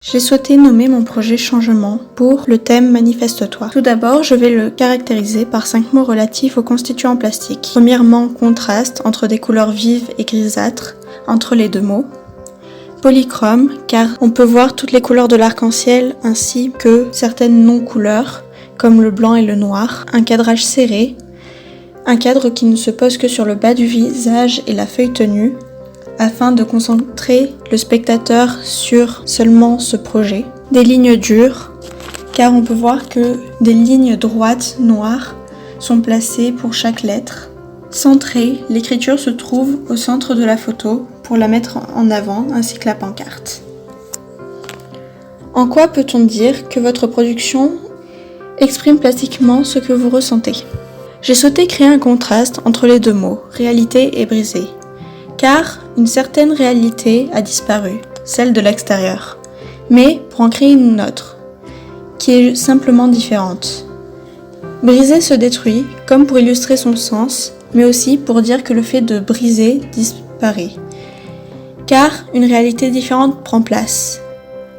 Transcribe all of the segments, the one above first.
J'ai souhaité nommer mon projet Changement pour le thème Manifeste-toi. Tout d'abord, je vais le caractériser par 5 mots relatifs aux constituants plastiques. Premièrement, contraste entre des couleurs vives et grisâtres entre les deux mots. Polychrome, car on peut voir toutes les couleurs de l'arc-en-ciel ainsi que certaines non-couleurs, comme le blanc et le noir. Un cadrage serré, un cadre qui ne se pose que sur le bas du visage et la feuille tenue, afin de concentrer le spectateur sur seulement ce projet. Des lignes dures, car on peut voir que des lignes droites noires sont placées pour chaque lettre. Centré, l'écriture se trouve au centre de la photo pour la mettre en avant, ainsi que la pancarte. En quoi peut-on dire que votre production exprime plastiquement ce que vous ressentez ? J'ai souhaité créer un contraste entre les deux mots, réalité et brisé, car une certaine réalité a disparu, celle de l'extérieur, mais pour en créer une autre, qui est simplement différente. Briser se détruit, comme pour illustrer son sens, mais aussi pour dire que le fait de briser disparaît, car une réalité différente prend place.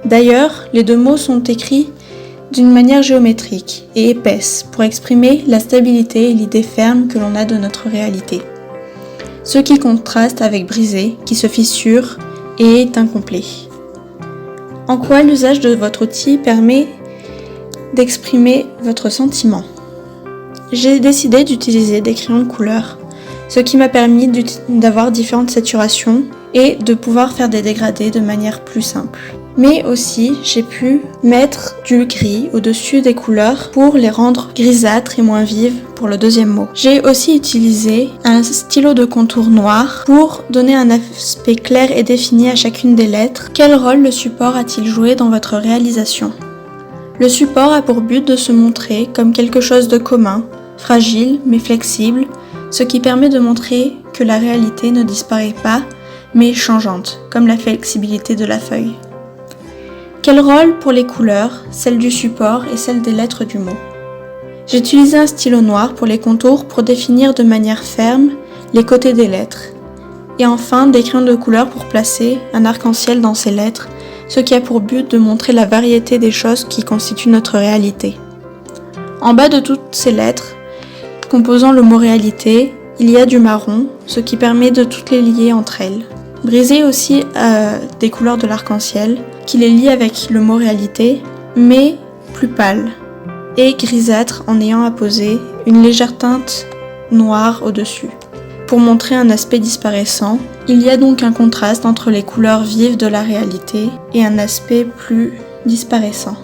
D'ailleurs, les deux mots sont écrits d'une manière géométrique et épaisse pour exprimer la stabilité et l'idée ferme que l'on a de notre réalité. Ce qui contraste avec brisé, qui se fissure et est incomplet. En quoi l'usage de votre outil permet d'exprimer votre sentiment ? J'ai décidé d'utiliser des crayons de couleur, ce qui m'a permis d'avoir différentes saturations et de pouvoir faire des dégradés de manière plus simple. Mais aussi, j'ai pu mettre du gris au-dessus des couleurs pour les rendre grisâtres et moins vives pour le deuxième mot. J'ai aussi utilisé un stylo de contour noir pour donner un aspect clair et défini à chacune des lettres. Quel rôle le support a-t-il joué dans votre réalisation ? Le support a pour but de se montrer comme quelque chose de commun, fragile mais flexible, ce qui permet de montrer que la réalité ne disparaît pas, mais changeante, comme la flexibilité de la feuille. Quel rôle pour les couleurs, celle du support et celle des lettres du mot ? J'ai utilisé un stylo noir pour les contours pour définir de manière ferme les côtés des lettres. Et enfin, des crayons de couleur pour placer un arc-en-ciel dans ces lettres, ce qui a pour but de montrer la variété des choses qui constituent notre réalité. En bas de toutes ces lettres, composant le mot réalité, il y a du marron, ce qui permet de toutes les lier entre elles. Briser aussi des couleurs de l'arc-en-ciel, qui les lie avec le mot réalité, mais plus pâle, et grisâtre en ayant apposé une légère teinte noire au-dessus. Pour montrer un aspect disparaissant, il y a donc un contraste entre les couleurs vives de la réalité et un aspect plus disparaissant.